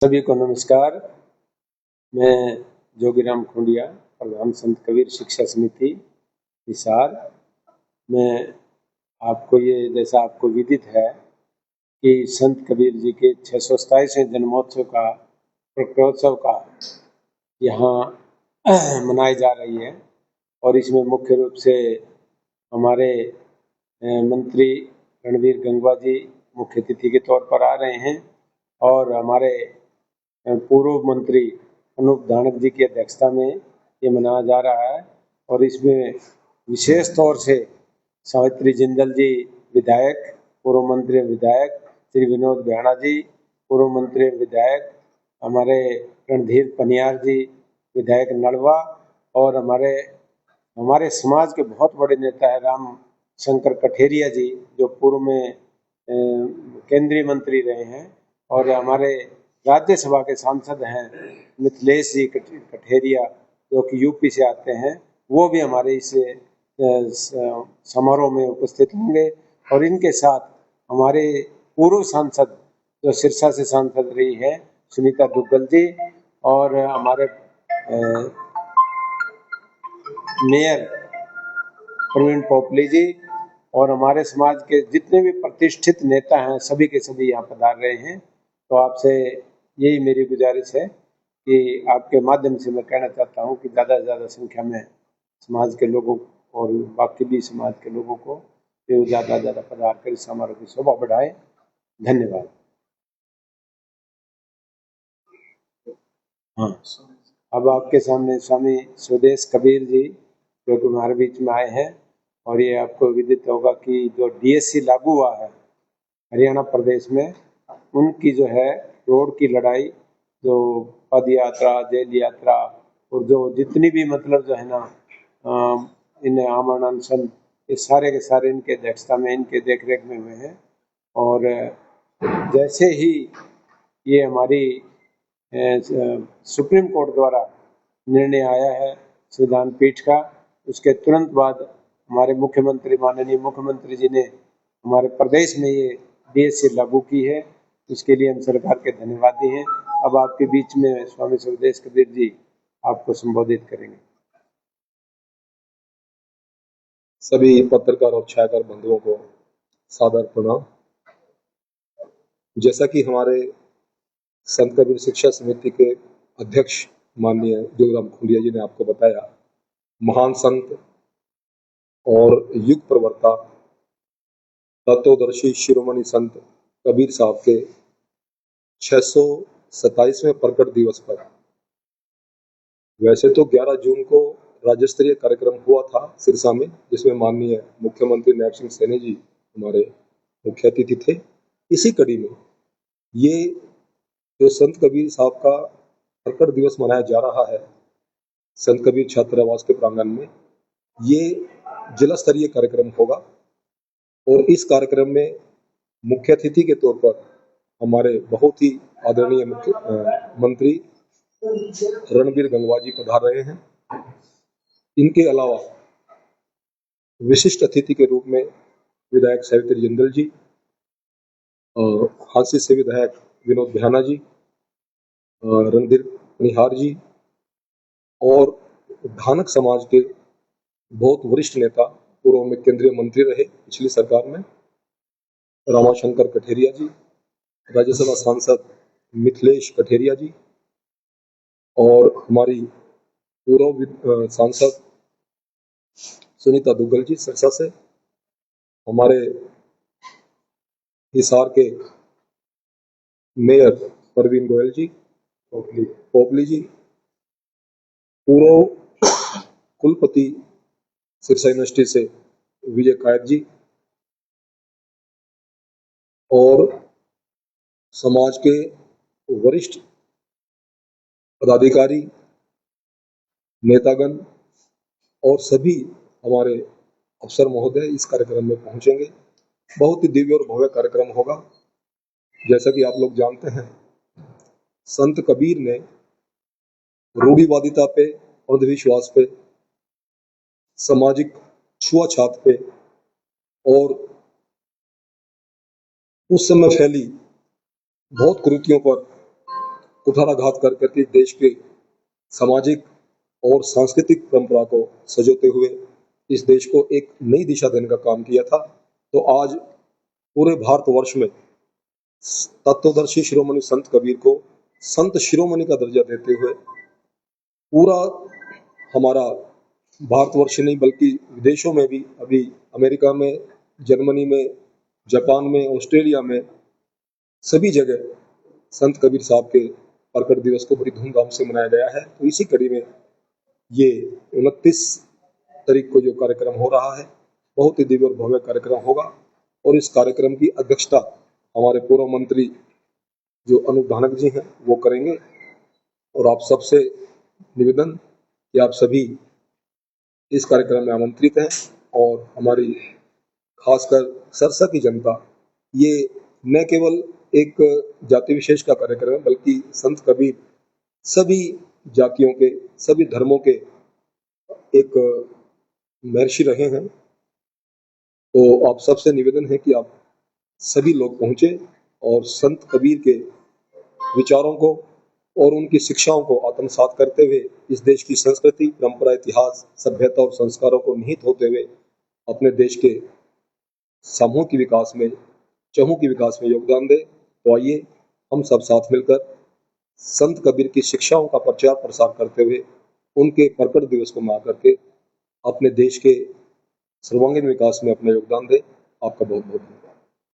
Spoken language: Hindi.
सभी को नमस्कार। मैं जोगीराम खुंडिया, प्रधान संत कबीर शिक्षा समिति हिसार। मैं आपको ये जैसा आपको विदित है कि संत कबीर जी के 627वें जन्मोत्सव का प्रकटोत्सव का यहाँ मनाई जा रही है और इसमें मुख्य रूप से हमारे मंत्री रणवीर गंगवा जी मुख्य अतिथि के तौर पर आ रहे हैं और हमारे पूर्व मंत्री अनूप धानक जी की अध्यक्षता में ये मनाया जा रहा है। और इसमें विशेष तौर से सावित्री जिंदल जी विधायक, पूर्व मंत्री विधायक, श्री विनोद बिहाना जी पूर्व मंत्री विधायक, हमारे रणधीर पनियार जी विधायक नलवा और हमारे समाज के बहुत बड़े नेता है राम शंकर कठेरिया जी जो पूर्व में केंद्रीय मंत्री रहे हैं और हमारे राज्यसभा के सांसद हैं मिथिलेश जी कठेरिया जो कि यूपी से आते हैं, वो भी हमारे इस समारोह में उपस्थित होंगे। और इनके साथ हमारे पूर्व सांसद जो सिरसा से सांसद रही है सुनीता दुग्गल जी और हमारे मेयर प्रवीण पोपली जी और हमारे समाज के जितने भी प्रतिष्ठित नेता हैं सभी के सभी यहाँ पधार रहे हैं। तो आपसे यही मेरी गुजारिश है कि आपके माध्यम से मैं कहना चाहता हूँ कि ज़्यादा से ज़्यादा संख्या में समाज के लोगों और बाकी भी समाज के लोगों को ज़्यादा से ज़्यादा पधार कर इस समारोह की शोभा बढ़ाए। धन्यवाद। हाँ, अब आपके सामने स्वामी स्वदेश कबीर जी जो कि हमारे बीच में आए हैं और ये आपको विदित होगा कि जो डीएससी लागू हुआ है हरियाणा प्रदेश में, उनकी जो है रोड की लड़ाई, जो पद यात्रा, जेल यात्रा और जो जितनी भी मतलब जो है ना इन आमरण अनशन, ये सारे के सारे इनके अध्यक्षता में, इनके देख रेख में हुए हैं। और जैसे ही ये हमारी सुप्रीम कोर्ट द्वारा निर्णय आया है संविधान पीठ का, उसके तुरंत बाद हमारे मुख्यमंत्री, माननीय मुख्यमंत्री जी ने हमारे प्रदेश में ये डीएससी लागू की है। इसके लिए हम सरकार के धन्यवादी हैं। अब आपके बीच में स्वामी स्वदेश कबीर जी आपको संबोधित करेंगे। सभी पत्रकार और छायाकार बंधुओं को सादर प्रणाम। जैसा कि हमारे संत कबीर शिक्षा समिति के अध्यक्ष माननीय जोगीराम खुंडिया जी ने आपको बताया, महान संत और युग प्रवर्ता तत्वदर्शी शिरोमणि संत कबीर साहब के 627वें प्रकट दिवस पर, वैसे तो 11 जून को राज्य स्तरीय कार्यक्रम हुआ था सिरसा में, जिसमें माननीय मुख्यमंत्री नायब सिंह सैनी जी हमारे मुख्य अतिथि थे। इसी कड़ी में ये जो संत कबीर साहब का प्रकट दिवस मनाया जा रहा है संत कबीर छात्रावास के प्रांगण में, ये जिला स्तरीय कार्यक्रम होगा और इस कार्यक्रम में मुख्य अतिथि के तौर पर हमारे बहुत ही आदरणीय मंत्री रणवीर गंगवा जी पधार रहे हैं। इनके अलावा विशिष्ट अतिथि के रूप में विधायक सावित्री जिंदल जी, हांसी से विधायक विनोद बिहाना जी, रणधीर निहार जी और धानक समाज के बहुत वरिष्ठ नेता, पूर्व में केंद्रीय मंत्री रहे पिछली सरकार में, रामाशंकर कठेरिया जी, राज्यसभा सांसद मिथिलेश कठेरिया जी और हमारी पूर्व सांसद सुनीता दुग्गल जी सिरसा से, हमारे हिसार के मेयर प्रवीण गोयल जी, पोपली जी, पूर्व कुलपति सिरसा यूनिवर्सिटी से विजय कायत जी और समाज के वरिष्ठ पदाधिकारी, नेतागण और सभी हमारे अफसर महोदय इस कार्यक्रम में पहुंचेंगे। बहुत ही दिव्य और भव्य कार्यक्रम होगा। जैसा कि आप लोग जानते हैं, संत कबीर ने रूढ़िवादिता पे, अंधविश्वास पे, सामाजिक छुआछात पे और उस समय फैली बहुत कुरीतियों पर कुठाराघात कर करके देश के सामाजिक और सांस्कृतिक परंपरा को सजोते हुए इस देश को एक नई दिशा देने का काम किया था। तो आज पूरे भारतवर्ष में तत्वदर्शी शिरोमणि संत कबीर को संत शिरोमणि का दर्जा देते हुए पूरा हमारा भारतवर्ष नहीं बल्कि विदेशों में भी, अभी अमेरिका में, जर्मनी में, जापान में, ऑस्ट्रेलिया में सभी जगह संत कबीर साहब के प्रकट दिवस को बड़ी धूमधाम से मनाया गया है। तो इसी कड़ी में ये 29 तारीख को जो कार्यक्रम हो रहा है बहुत ही दिव्य और भव्य कार्यक्रम होगा और इस कार्यक्रम की अध्यक्षता हमारे पूर्व मंत्री जो अनूप धानक जी हैं वो करेंगे। और आप सबसे निवेदन कि आप सभी इस कार्यक्रम में आमंत्रित हैं और हमारी खासकर सरसा की जनता, ये न केवल एक जाति विशेष का कार्यक्रम है बल्कि संत कबीर सभी जातियों के, सभी धर्मों के एक महर्षि रहे हैं। तो आप सबसे निवेदन है कि आप सभी लोग पहुंचे और संत कबीर के विचारों को और उनकी शिक्षाओं को आत्मसात करते हुए इस देश की संस्कृति, परंपरा, इतिहास, सभ्यता और संस्कारों को निहित होते हुए अपने देश के समूह विकास में योगदान दें। तो आइए हम सब साथ मिलकर संत कबीर की शिक्षाओं का प्रचार प्रसार करते हुए उनके प्रकट दिवस को मना करके अपने देश के सर्वांगीण विकास में अपना योगदान दें। आपका बहुत बहुत धन्यवाद।